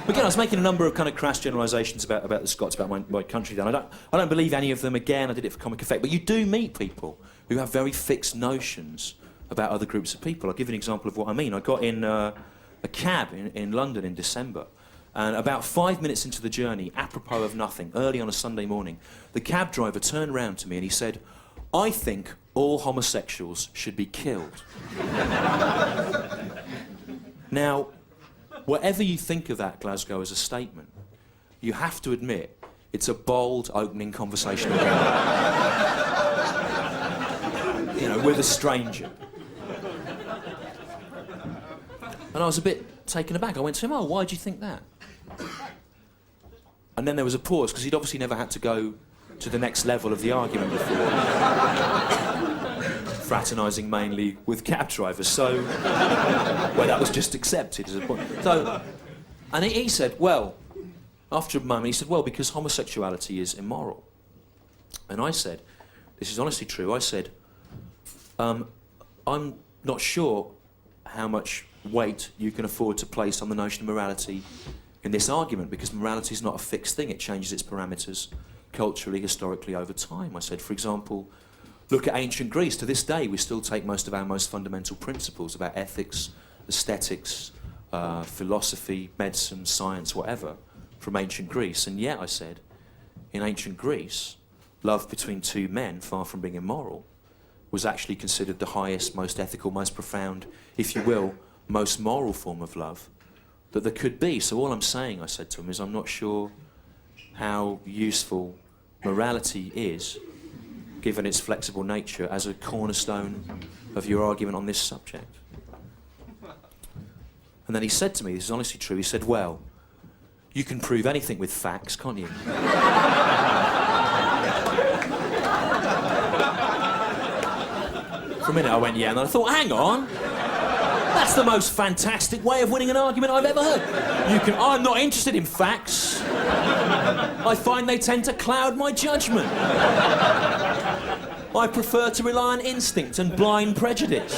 Again, I was making a number of kind of crass generalisations about the Scots, about my country. Then I don't believe any of them. Again, I did it for comic effect. But you do meet people who have very fixed notions about other groups of people. I'll give you an example of what I mean. I got in a cab in London in December, and about 5 minutes into the journey, apropos of nothing, early on a Sunday morning, the cab driver turned round to me and he said, "I think all homosexuals should be killed." Now, whatever you think of that, Glasgow, as a statement, you have to admit it's a bold opening conversation with a stranger. And I was a bit taken aback. I went to him, "Oh, why do you think that?" And then there was a pause, because he'd obviously never had to go to the next level of the argument before. Fraternising mainly with cab drivers, so well, that was just accepted as a point. So, and he said, well, after a moment, he said, well, because homosexuality is immoral. And I said, this is honestly true, I said, I'm not sure how much weight you can afford to place on the notion of morality in this argument, because morality is not a fixed thing, it changes its parameters culturally, historically, over time. I said, for example, look at ancient Greece. To this day, we still take most of our most fundamental principles about ethics, aesthetics, philosophy, medicine, science, whatever, from ancient Greece. And yet, I said, in ancient Greece, love between two men, far from being immoral, was actually considered the highest, most ethical, most profound, if you will, most moral form of love that there could be. So all I'm saying, I said to him, is I'm not sure how useful morality is, given its flexible nature, as a cornerstone of your argument on this subject. And then he said to me, this is honestly true, he said, well, you can prove anything with facts, can't you? For a minute I went, yeah, and then I thought, hang on, that's the most fantastic way of winning an argument I've ever heard. I'm not interested in facts. I find they tend to cloud my judgment. I prefer to rely on instinct and blind prejudice.